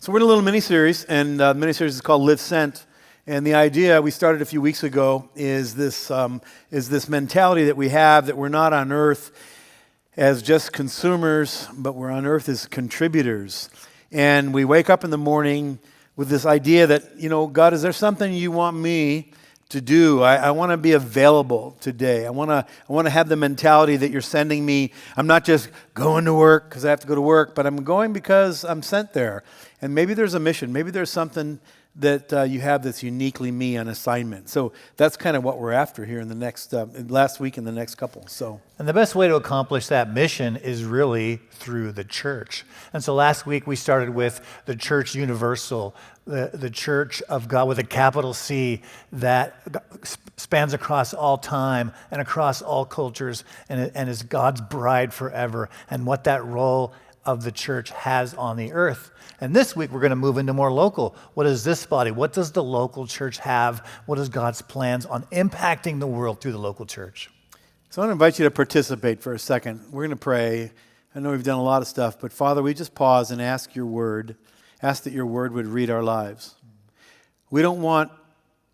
So we're in a little mini-series, and the mini-series is called Live Sent. And the idea we started a few weeks ago is this mentality that we have that we're not on earth as just consumers, but we're on earth as contributors. And we wake up in the morning with this idea that, God, is there something you want me to do? I want to be available today. I want to have the mentality that you're sending me. I'm not just going to work because I have to go to work, but I'm going because I'm sent there. And maybe there's a mission. Maybe there's something that you have that's uniquely me on assignment. So that's kind of what we're after here in the next, last week and the next couple. And the best way to accomplish that mission is really through the church. And so last week we started with the church universal, the church of God with a capital C that spans across all time and across all cultures and is God's bride forever, and what that role of the church has on the earth. And this week we're going to move into more local. What is this body? What does the local church have? What is God's plans on impacting the world through the local church? So I want to invite you to participate for a second. We're going to pray. I know we've done a lot of stuff, but Father, we just pause and ask that your word would read our lives. We don't want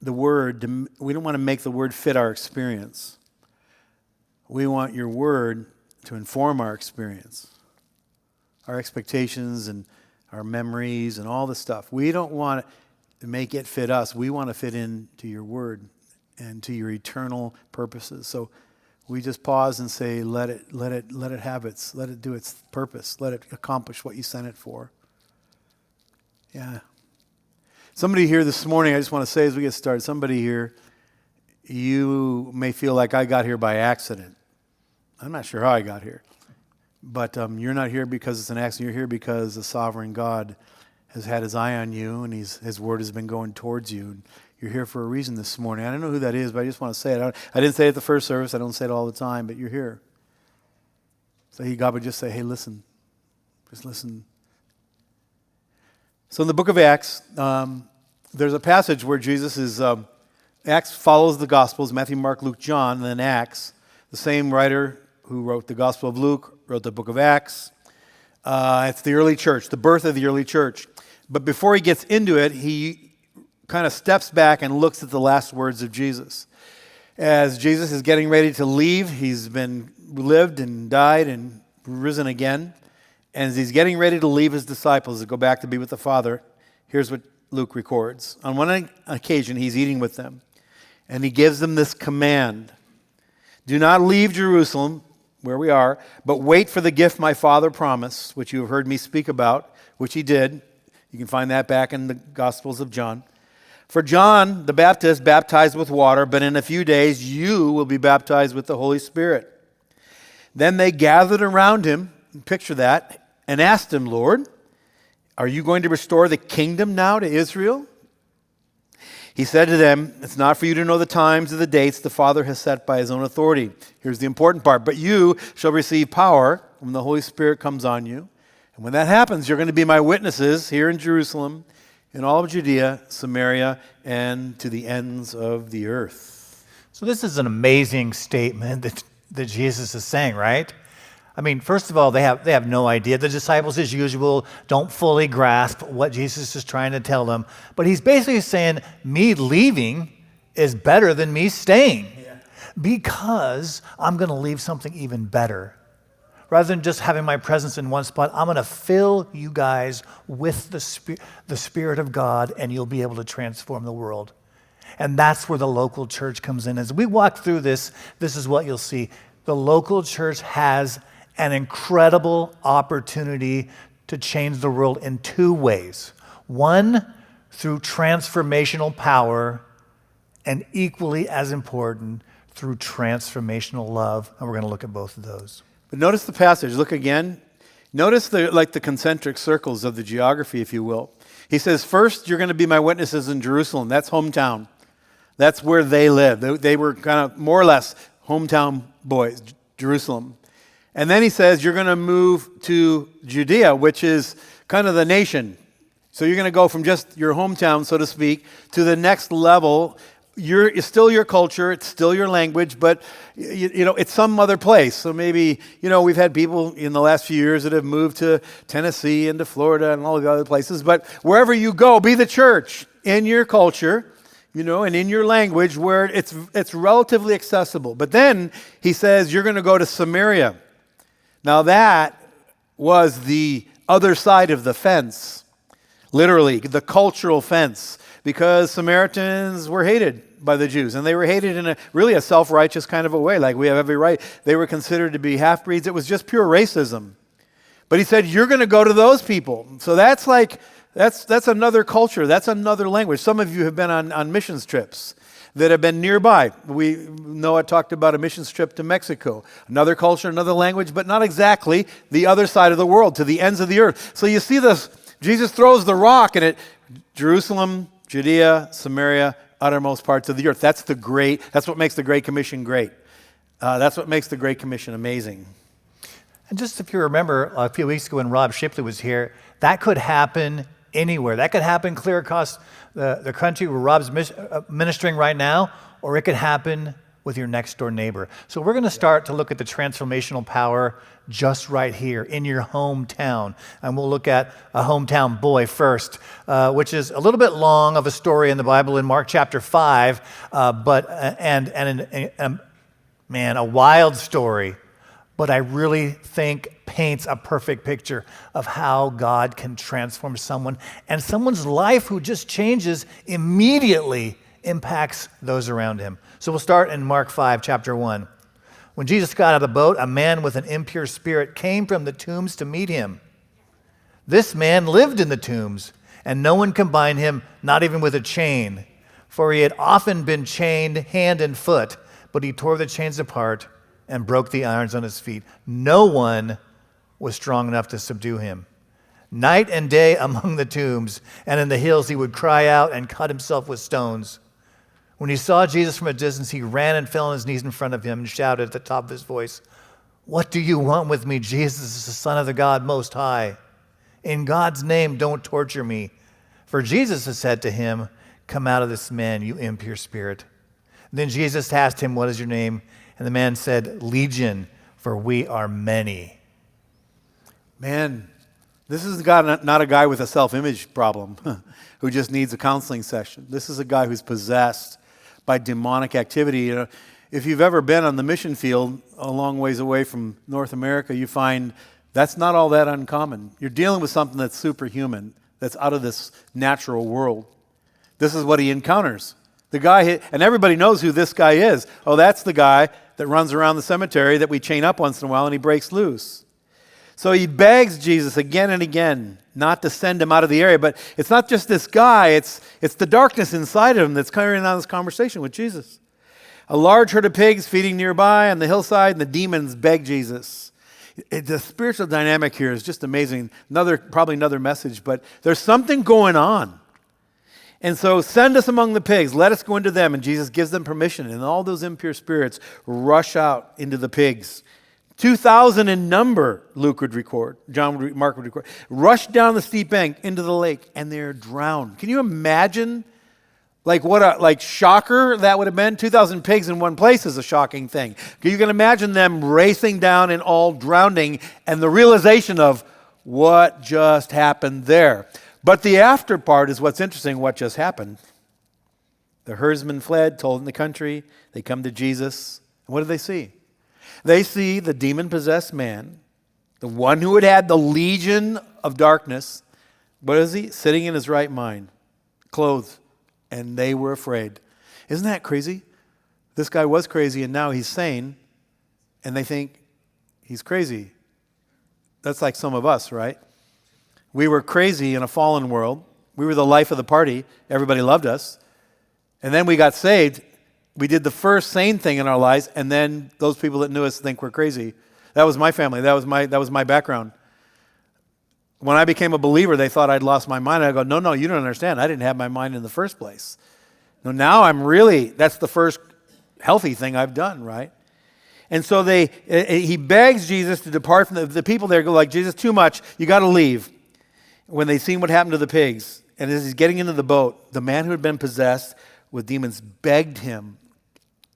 to make the word fit our experience. We want your word to inform our experience, our expectations and our memories and all the stuff. We don't want to make it fit us. We want to fit into your word and to your eternal purposes. So we just pause and say, let it do its purpose. Let it accomplish what you sent it for. Yeah. Somebody here this morning, I just want to say as we get started, somebody here, you may feel like I got here by accident. I'm not sure how I got here. But you're not here because it's an accident. You're here because the sovereign God has had his eye on you, and his word has been going towards you. And you're here for a reason this morning. I don't know who that is, but I just want to say it. I didn't say it at the first service. I don't say it all the time, but you're here. So God would just say, hey, listen. Just listen. So in the book of Acts, there's a passage where Jesus is, Acts follows the Gospels, Matthew, Mark, Luke, John, and then Acts. The same writer who wrote the Gospel of Luke wrote the book of Acts. It's the early church, the birth of the early church. But before he gets into it, he kind of steps back and looks at the last words of Jesus. As Jesus is getting ready to leave, he's been lived and died and risen again. And as he's getting ready to leave his disciples to go back to be with the Father, here's what Luke records. On one occasion, he's eating with them, and he gives them this command. Do not leave Jerusalem, where we are, but wait for the gift my Father promised, which you have heard me speak about, which he did. You can find that back in the Gospels of John. For John the Baptist baptized with water, but in a few days you will be baptized with the Holy Spirit. Then they gathered around him, picture that, and asked him, Lord, are you going to restore the kingdom now to Israel? He said to them, it's not for you to know the times or the dates the Father has set by his own authority. Here's the important part. But you shall receive power when the Holy Spirit comes on you. And when that happens, you're going to be my witnesses here in Jerusalem, in all of Judea, Samaria, and to the ends of the earth. So this is an amazing statement that Jesus is saying, right? I mean, first of all, they have no idea. The disciples, as usual, don't fully grasp what Jesus is trying to tell them. But he's basically saying, me leaving is better than me staying. Yeah. Because I'm going to leave something even better. Rather than just having my presence in one spot, I'm going to fill you guys with the Spirit of God, and you'll be able to transform the world. And that's where the local church comes in. As we walk through this is what you'll see. The local church has an incredible opportunity to change the world in two ways. One, through transformational power, and equally as important, through transformational love. And we're going to look at both of those. But notice the passage. Look again. Notice the concentric circles of the geography, if you will. He says, first, you're going to be my witnesses in Jerusalem. That's hometown. That's where they live. They were kind of more or less hometown boys, Jerusalem. And then he says, you're going to move to Judea, which is kind of the nation. So you're going to go from just your hometown, so to speak, to the next level it's still your culture, it's still your language, but it's some other place. So maybe, we've had people in the last few years that have moved to Tennessee and to Florida and all the other places. But wherever you go, be the church in your culture, and in your language where it's relatively accessible. But then he says you're going to go to Samaria. Now that was the other side of the fence, literally the cultural fence, because Samaritans were hated by the Jews, and they were hated in a self-righteous kind of a way, like we have every right. They were considered to be half-breeds. It was just pure racism. But he said, you're going to go to those people. So that's another culture. That's another language. Some of you have been on missions trips that have been nearby. Noah talked about a missions trip to Mexico. Another culture, another language, but not exactly the other side of the world, to the ends of the earth. So you see this, Jesus throws the rock, and Jerusalem, Judea, Samaria, uttermost parts of the earth. That's what makes the Great Commission great. That's what makes the Great Commission amazing. And just if you remember, a few weeks ago when Rob Shipley was here, that could happen anywhere. That could happen clear across the country where Rob's ministering right now, or it could happen with your next door neighbor. So we're going to start to look at the transformational power just right here in your hometown. And we'll look at a hometown boy first, which is a little bit long of a story in the Bible in Mark chapter 5, a wild story, but I really think paints a perfect picture of how God can transform someone, and someone's life who just changes immediately impacts those around him. So we'll start in Mark 5, chapter 1. When Jesus got out of the boat, a man with an impure spirit came from the tombs to meet him. This man lived in the tombs, and no one could bind him, not even with a chain, for he had often been chained hand and foot, but he tore the chains apart and broke the irons on his feet. No one was strong enough to subdue him. Night and day among the tombs and in the hills he would cry out and cut himself with stones. When he saw Jesus from a distance, he ran and fell on his knees in front of him and shouted at the top of his voice, "What do you want with me, Jesus, the Son of the God Most High? In God's name, don't torture me." For Jesus had said to him, "Come out of this man, you impure spirit." Then Jesus asked him, "What is your name?" And the man said, "Legion, for we are many." Man, this is not a guy with a self-image problem who just needs a counseling session. This is a guy who's possessed by demonic activity. If you've ever been on the mission field a long ways away from North America, you find that's not all that uncommon. You're dealing with something that's superhuman, that's out of this natural world. This is what he encounters. The guy, and everybody knows who this guy is. Oh, that's the guy that runs around the cemetery that we chain up once in a while and he breaks loose. So he begs Jesus again and again not to send him out of the area. But it's not just this guy, it's the darkness inside of him that's carrying on this conversation with Jesus. A large herd of pigs feeding nearby on the hillside, and the demons beg Jesus. The spiritual dynamic here is just amazing. Probably another message, but there's something going on. And so send us among the pigs, let us go into them. And Jesus gives them permission, and all those impure spirits rush out into the pigs. 2,000 in number, Mark would record, rush down the steep bank into the lake, and they're drowned. Can you imagine what a shocker that would have been? 2,000 pigs in one place is a shocking thing. You can imagine them racing down and all drowning, and the realization of what just happened there. But the after part is what's interesting, what just happened. The herdsmen fled, told in the country. They come to Jesus. And what do they see? They see the demon-possessed man, the one who had the legion of darkness. What is he? Sitting in his right mind, clothed, and they were afraid. Isn't that crazy? This guy was crazy, and now he's sane, and they think he's crazy. That's like some of us, right? We were crazy in a fallen world. We were the life of the party. Everybody loved us. And then we got saved. We did the first sane thing in our lives, and then those people that knew us think we're crazy. That was my family. That was my background. When I became a believer, they thought I'd lost my mind. I go, no, you don't understand. I didn't have my mind in the first place. No, now that's the first healthy thing I've done, right? And so he begs Jesus to depart from the people there. Go like, Jesus, too much. You got to leave. When they seen what happened to the pigs, and as he's getting into the boat, the man who had been possessed with demons begged him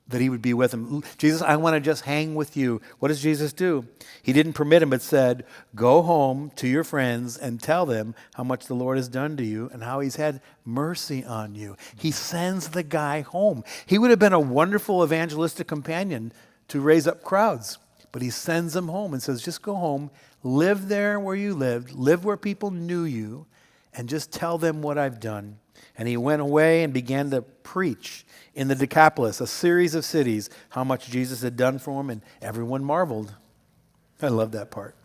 that he would be with him. Jesus, I want to just hang with you. What does Jesus do? He didn't permit him, but said, go home to your friends and tell them how much the Lord has done to you and how he's had mercy on you. He sends the guy home. He would have been a wonderful evangelistic companion to raise up crowds, but he sends him home and says, just go home, live there where you lived, live where people knew you, and just tell them what I've done. And he went away and began to preach in the Decapolis, a series of cities, how much Jesus had done for him, and everyone marveled. I love that part.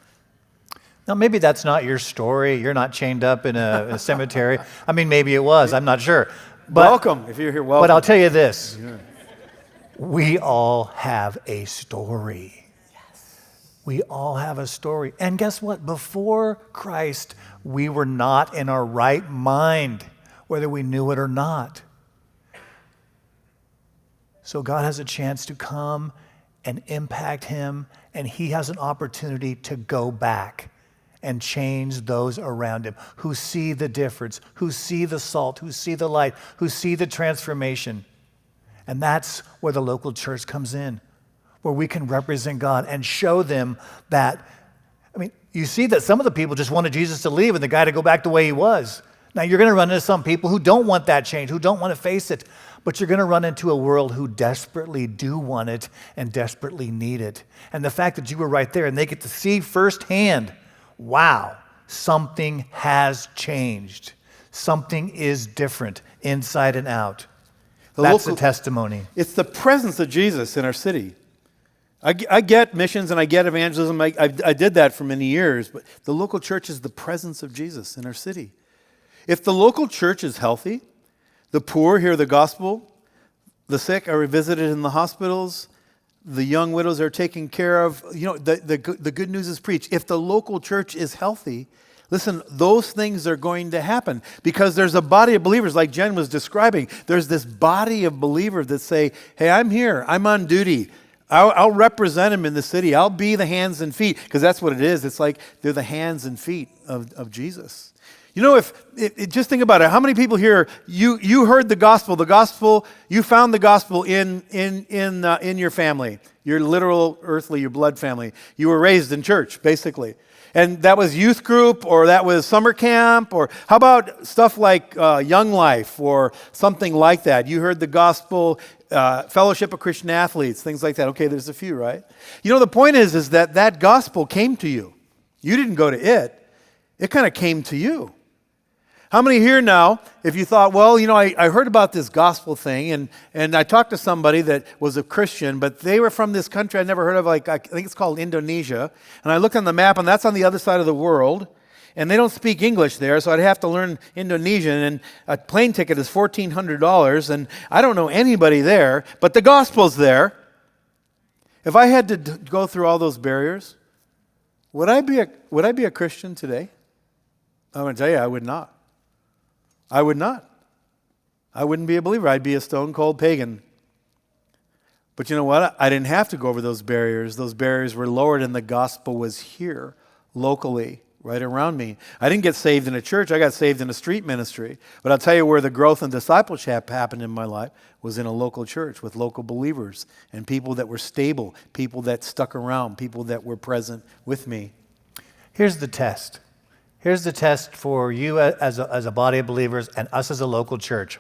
Now, maybe that's not your story. You're not chained up in a cemetery. I mean, maybe it was. I'm not sure. But, welcome. If you're here, welcome. But I'll tell you this. Yeah. We all have a story. Yes. We all have a story. And guess what? Before Christ, we were not in our right mind, whether we knew it or not. So God has a chance to come and impact him, and he has an opportunity to go back and change those around him who see the difference, who see the salt, who see the light, who see the transformation. And that's where the local church comes in, where we can represent God and show them that, I mean, you see that some of the people just wanted Jesus to leave and the guy to go back the way he was. Now, you're going to run into some people who don't want that change, who don't want to face it, but you're going to run into a world who desperately do want it and desperately need it. And the fact that you were right there and they get to see firsthand, wow, something has changed. Something is different inside and out. That's the testimony. It's the presence of Jesus in our city. I get missions and I get evangelism. I did that for many years, but the local church is the presence of Jesus in our city. If the local church is healthy, the poor hear the gospel, the sick are visited in the hospitals, the young widows are taken care of, the good news is preached. If the local church is healthy, listen, those things are going to happen because there's a body of believers like Jen was describing. There's this body of believers that say, hey, I'm here, I'm on duty. I'll represent him in the city. I'll be the hands and feet, because that's what it is. It's like they're the hands and feet of Jesus. You know, just think about it. How many people here, you heard the gospel, you found the gospel in your family, your literal earthly, your blood family. You were raised in church, basically. And that was youth group, or that was summer camp, or how about stuff like Young Life or something like that? You heard the gospel, Fellowship of Christian Athletes, things like that. Okay, there's a few, right? You know, the point is that gospel came to you. You didn't go to it. It kind of came to you. How many here now, if you thought, well, I heard about this gospel thing, and I talked to somebody that was a Christian, but they were from this country I'd never heard of, like I think it's called Indonesia, and I looked on the map, and that's on the other side of the world, and they don't speak English there, so I'd have to learn Indonesian, and a plane ticket is $1,400, and I don't know anybody there, but the gospel's there. If I had to go through all those barriers, would I be a Christian today? I'm going to tell you, I would not. I would not. I wouldn't be a believer. I'd be a stone-cold pagan. But you know what? I didn't have to go over those barriers. Those barriers were lowered, and the gospel was here, locally, right around me. I didn't get saved in a church. I got saved in a street ministry. But I'll tell you where the growth and discipleship happened in my life was in a local church with local believers and people that were stable, people that stuck around, people that were present with me. Here's the test. Here's the test for you as a body of believers and us as a local church.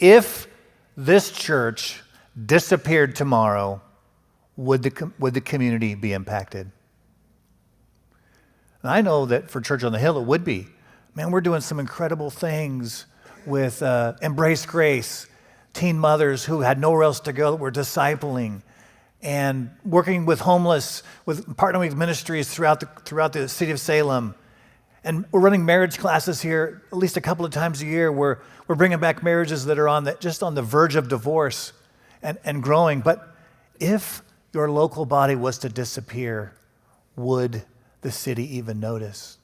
If this church disappeared tomorrow, would the community be impacted? And I know that for Church on the Hill, it would be. Man, we're doing some incredible things with Embrace Grace, teen mothers who had nowhere else to go that we're discipling, and working with homeless, partnering with ministries throughout the city of Salem. And we're running marriage classes here at least a couple of times a year. We're bringing back marriages that are just on the verge of divorce and growing. But if your local body was to disappear, would the city even notice?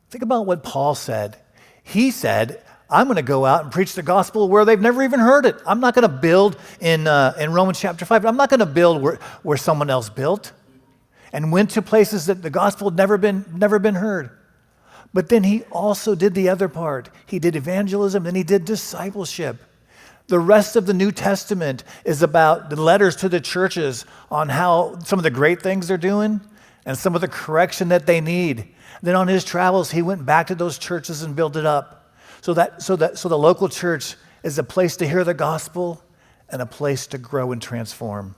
Think about what Paul said. He said, I'm going to go out and preach the gospel where they've never even heard it. I'm not going to build in Romans chapter 5. I'm not going to build where someone else built. And went to places that the gospel had never been heard. But then he also did the other part. He did evangelism, then he did discipleship. The rest of the New Testament is about the letters to the churches on how some of the great things they're doing and some of the correction that they need. Then on his travels, he went back to those churches and built it up. So the local church is a place to hear the gospel and a place to grow and transform.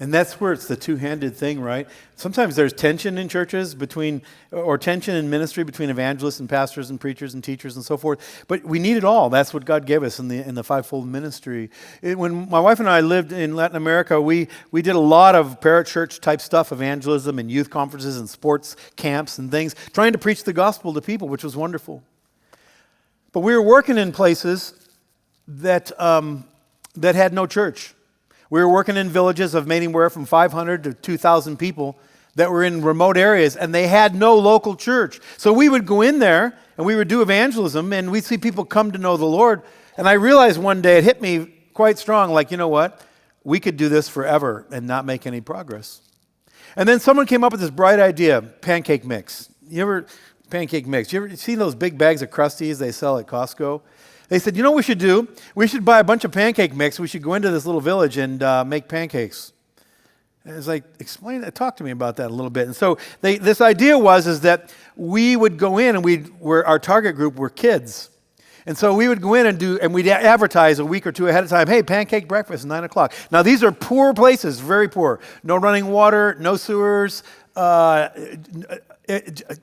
And that's where it's the two-handed thing, right? Sometimes there's tension in churches or tension in ministry between evangelists and pastors and preachers and teachers and so forth. But we need it all. That's what God gave us in the fivefold ministry. When my wife and I lived in Latin America, we did a lot of parachurch type stuff, evangelism and youth conferences and sports camps and things, trying to preach the gospel to people, which was wonderful. But we were working in places that had no church. We were working in villages of anywhere from 500 to 2,000 people that were in remote areas, and they had no local church. So we would go in there, and we would do evangelism, and we'd see people come to know the Lord. And I realized one day, it hit me quite strong, like, you know what? We could do this forever and not make any progress. And then someone came up with this bright idea, pancake mix. Pancake mix. You ever seen those big bags of Krusties they sell at Costco? They said, you know what we should do? We should buy a bunch of pancake mix. We should go into this little village and make pancakes. And it's like, talk to me about that a little bit. And so this idea is that we would go in and our target group were kids. And so we would go in and we'd advertise a week or two ahead of time, hey, pancake breakfast, 9 o'clock. Now, these are poor places, very poor. No running water, no sewers,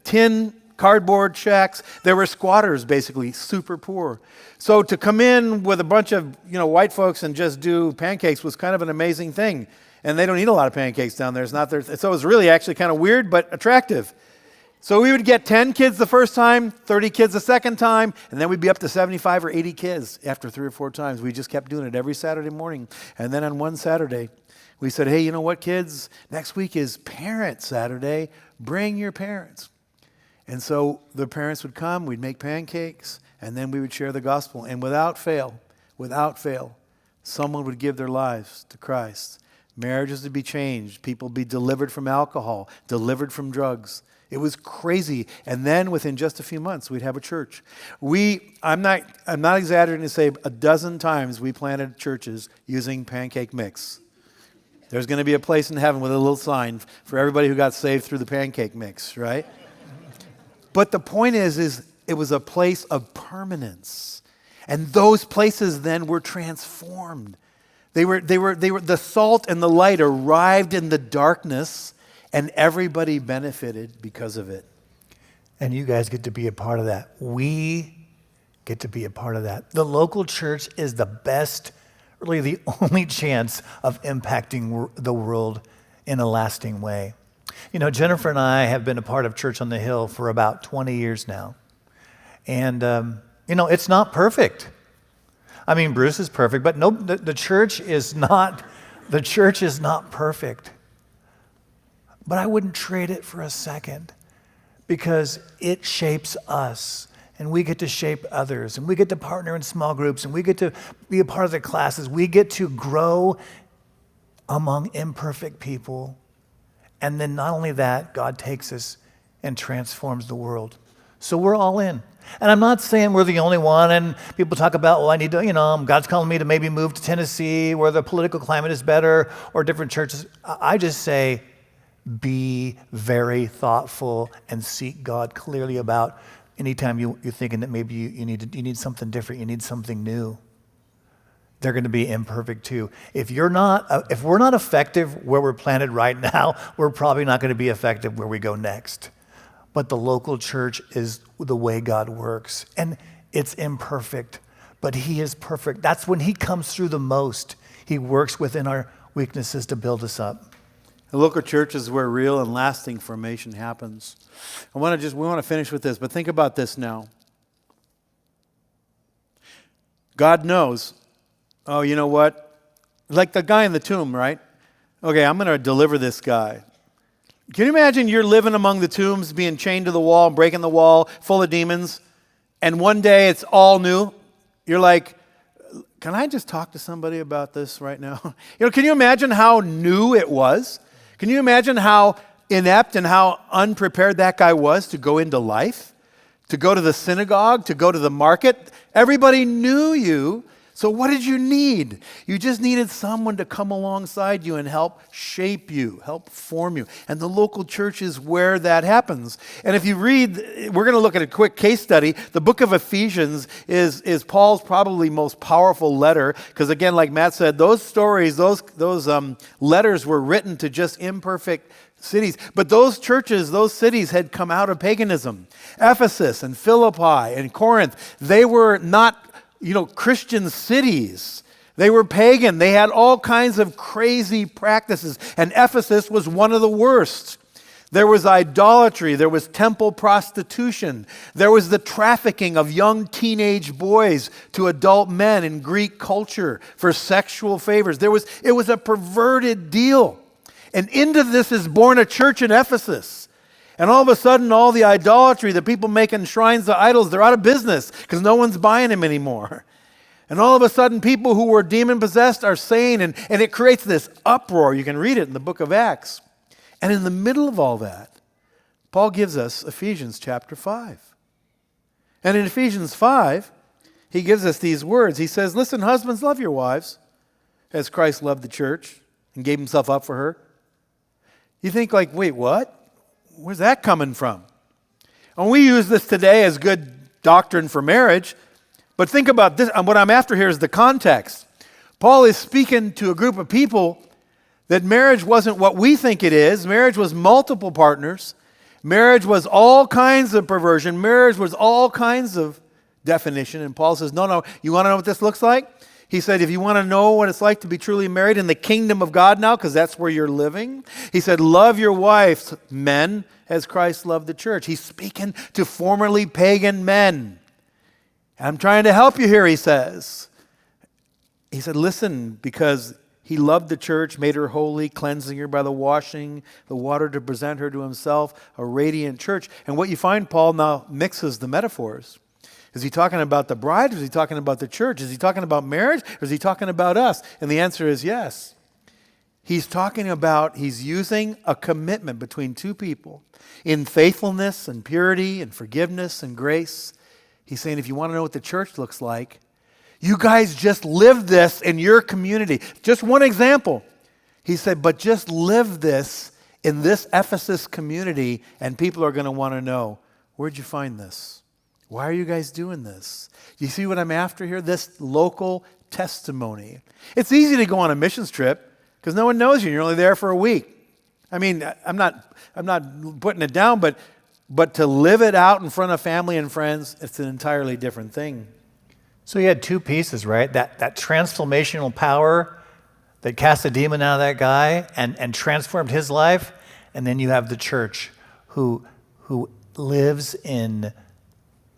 tin cardboard shacks. There were squatters, basically, super poor. So to come in with a bunch of white folks and just do pancakes was kind of an amazing thing. And they don't eat a lot of pancakes down there. So it was really actually kind of weird, but attractive. So we would get 10 kids the first time, 30 kids the second time, and then we'd be up to 75 or 80 kids after 3 or 4 times. We just kept doing it every Saturday morning. And then on one Saturday, we said, hey, you know what, kids? Next week is Parent Saturday. Bring your parents. And so the parents would come, we'd make pancakes, and then we would share the gospel. And without fail, someone would give their lives to Christ. Marriages would be changed. People would be delivered from alcohol, delivered from drugs. It was crazy. And then within just a few months, we'd have a church. I'm not exaggerating to say a dozen times we planted churches using pancake mix. There's going to be a place in heaven with a little sign for everybody who got saved through the pancake mix, right? But the point is it was a place of permanence. And those places then were transformed. They were the salt and the light arrived in the darkness, and everybody benefited because of it. And you guys get to be a part of that. We get to be a part of that. The local church is the best, really the only chance of impacting the world in a lasting way. Jennifer and I have been a part of Church on the Hill for about 20 years now. And, it's not perfect. I mean, Bruce is perfect, but no, the church is not perfect. But I wouldn't trade it for a second because it shapes us. And we get to shape others. And we get to partner in small groups. And we get to be a part of the classes. We get to grow among imperfect people. And then not only that, God takes us and transforms the world. So we're all in. And I'm not saying we're the only one, and people talk about, I need to, God's calling me to maybe move to Tennessee where the political climate is better or different churches. I just say be very thoughtful and seek God clearly about anytime you're thinking that maybe you need something different, you need something new. They're going to be imperfect too. If we're not effective where we're planted right now, we're probably not going to be effective where we go next. But the local church is the way God works. And it's imperfect, but He is perfect. That's when He comes through the most. He works within our weaknesses to build us up. The local church is where real and lasting formation happens. We want to finish with this, but think about this now. God knows. Oh, you know what? Like the guy in the tomb, right? Okay, I'm going to deliver this guy. Can you imagine you're living among the tombs, being chained to the wall, breaking the wall, full of demons, and one day it's all new? You're like, can I just talk to somebody about this right now? Can you imagine how new it was? Can you imagine how inept and how unprepared that guy was to go into life? to go to the synagogue, to go to the market. Everybody knew you. So what did you need? You just needed someone to come alongside you and help shape you, help form you. And the local church is where that happens. And if you read, we're going to look at a quick case study. The book of Ephesians is Paul's probably most powerful letter, because again, like Matt said, those stories, those letters were written to just imperfect cities. But those churches, those cities had come out of paganism. Ephesus and Philippi and Corinth, they were not Christian cities. They were pagan. They had all kinds of crazy practices. And Ephesus was one of the worst. There was idolatry. There was temple prostitution. There was the trafficking of young teenage boys to adult men in Greek culture for sexual favors. It was a perverted deal. And into this is born a church in Ephesus. And all of a sudden, all the idolatry, the people making shrines to idols, they're out of business because no one's buying them anymore. And all of a sudden, people who were demon-possessed are sane, and it creates this uproar. You can read it in the book of Acts. And in the middle of all that, Paul gives us Ephesians chapter 5. And in Ephesians 5, he gives us these words. He says, listen, husbands, love your wives as Christ loved the church and gave himself up for her. You think like, wait, what? Where's that coming from? And we use this today as good doctrine for marriage, but think about this. What I'm after here is the context. Paul is speaking to a group of people that marriage wasn't what we think it is. Marriage was multiple partners. Marriage was all kinds of perversion. Marriage was all kinds of definition. And Paul says, no, you want to know what this looks like? He said, if you want to know what it's like to be truly married in the kingdom of God now, because that's where you're living, he said, love your wives, men, as Christ loved the church. He's speaking to formerly pagan men. I'm trying to help you here, he says. He said, listen, because he loved the church, made her holy, cleansing her by the washing, the water to present her to himself, a radiant church. And what you find, Paul now mixes the metaphors. Is he talking about the bride, or is he talking about the church? Is he talking about marriage, or is he talking about us? And the answer is yes. He's using a commitment between two people in faithfulness and purity and forgiveness and grace. He's saying, if you want to know what the church looks like, you guys just live this in your community. Just one example. He said, but just live this in this Ephesus community, and people are going to want to know, where'd you find this? Why are you guys doing this? You see what I'm after here? This local testimony. It's easy to go on a missions trip because no one knows you. You're only there for a week. I mean, I'm not putting it down, but to live it out in front of family and friends, it's an entirely different thing. So you had two pieces, right? That transformational power that cast a demon out of that guy and transformed his life. And then you have the church who lives in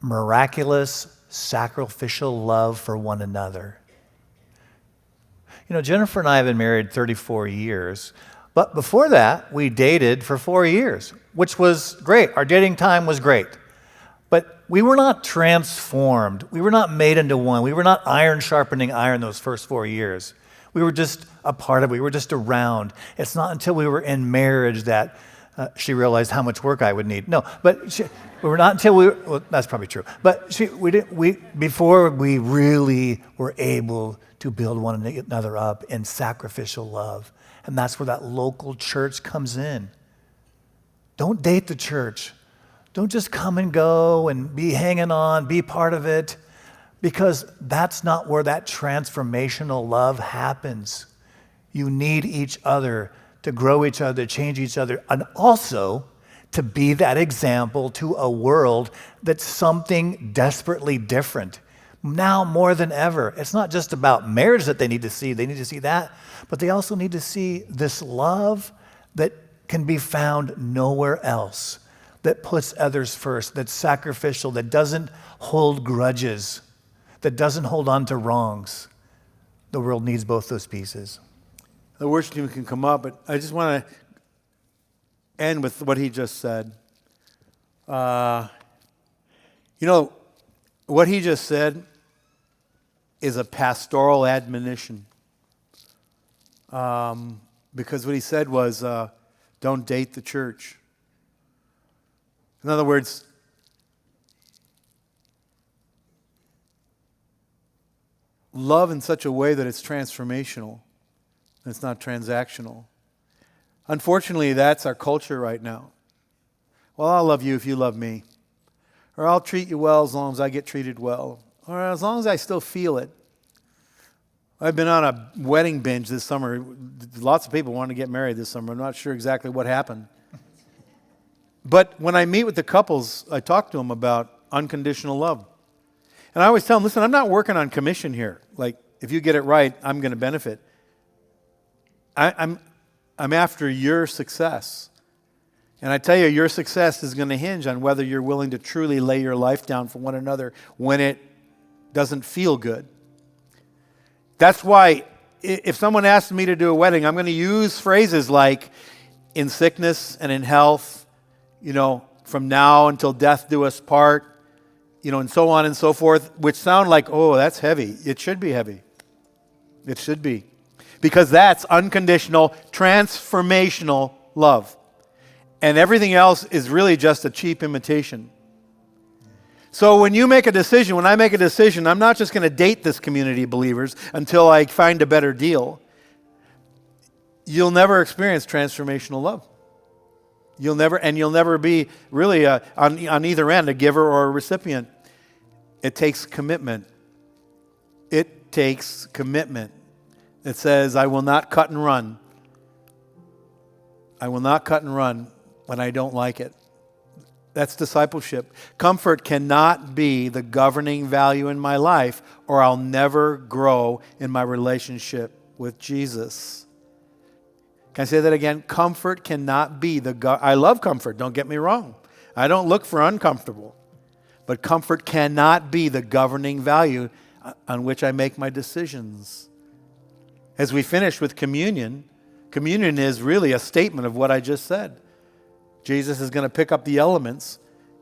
miraculous, sacrificial love for one another. Jennifer and I have been married 34 years, but before that, we dated for 4 years, which was great. Our dating time was great. But we were not transformed. We were not made into one. We were not iron sharpening iron those first 4 years. We were just a part of it. We were just around. It's not until we were in marriage that she realized how much work I would need. No, but we were not until well, that's probably true. But before we really were able to build one another up in sacrificial love. And that's where that local church comes in. Don't date the church. Don't just come and go and be hanging on, be part of it, because that's not where that transformational love happens. You need each other to grow each other, change each other, and also to be that example to a world that's something desperately different. Now more than ever, it's not just about marriage that they need to see that, but they also need to see this love that can be found nowhere else, that puts others first, that's sacrificial, that doesn't hold grudges, that doesn't hold on to wrongs. The world needs both those pieces. The worship team can come up, but I just want to end with what he just said. What he just said is a pastoral admonition. Because what he said was, don't date the church. In other words, love in such a way that it's transformational. It's not transactional. Unfortunately, that's our culture right now. Well, I'll love you if you love me. Or I'll treat you well as long as I get treated well. Or as long as I still feel it. I've been on a wedding binge this summer. Lots of people want to get married this summer. I'm not sure exactly what happened. But when I meet with the couples, I talk to them about unconditional love. And I always tell them, listen, I'm not working on commission here. Like, if you get it right, I'm going to benefit. I'm after your success. And I tell you, your success is going to hinge on whether you're willing to truly lay your life down for one another when it doesn't feel good. That's why if someone asks me to do a wedding, I'm going to use phrases like in sickness and in health, from now until death do us part, and so on and so forth, which sound like, oh, that's heavy. It should be heavy. It should be. Because that's unconditional, transformational love. And everything else is really just a cheap imitation. So when you make a decision, when I make a decision, I'm not just going to date this community of believers until I find a better deal. You'll never experience transformational love. You'll never be really on either end, a giver or a recipient. It takes commitment. It takes commitment. It says, I will not cut and run. I will not cut and run when I don't like it. That's discipleship. Comfort cannot be the governing value in my life, or I'll never grow in my relationship with Jesus. Can I say that again? Comfort cannot be I love comfort, don't get me wrong. I don't look for uncomfortable. But comfort cannot be the governing value on which I make my decisions. As we finish with communion, communion is really a statement of what I just said. Jesus is going to pick up the elements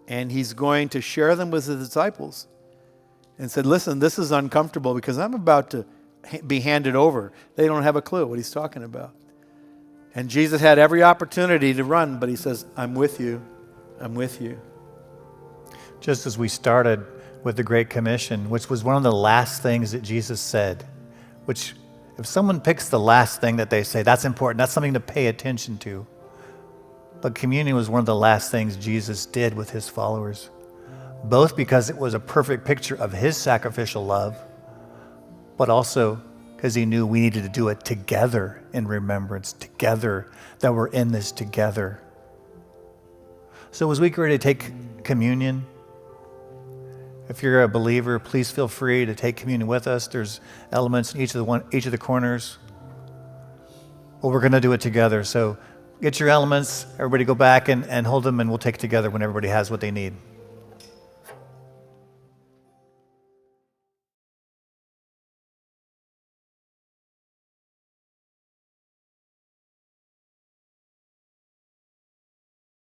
and he's going to share them with his disciples and said, listen, this is uncomfortable because I'm about to be handed over. They don't have a clue what he's talking about. And Jesus had every opportunity to run, but he says, I'm with you. I'm with you. Just as we started with the Great Commission, which was one of the last things that Jesus said, which if someone picks the last thing that they say, that's important. That's something to pay attention to. But communion was one of the last things Jesus did with his followers, both because it was a perfect picture of his sacrificial love, but also because he knew we needed to do it together in remembrance, together, that we're in this together. So as we get ready to take communion, if you're a believer, please feel free to take communion with us. There's elements in each of the corners. Well, we're going to do it together. So get your elements, everybody go back and hold them, and we'll take it together when everybody has what they need.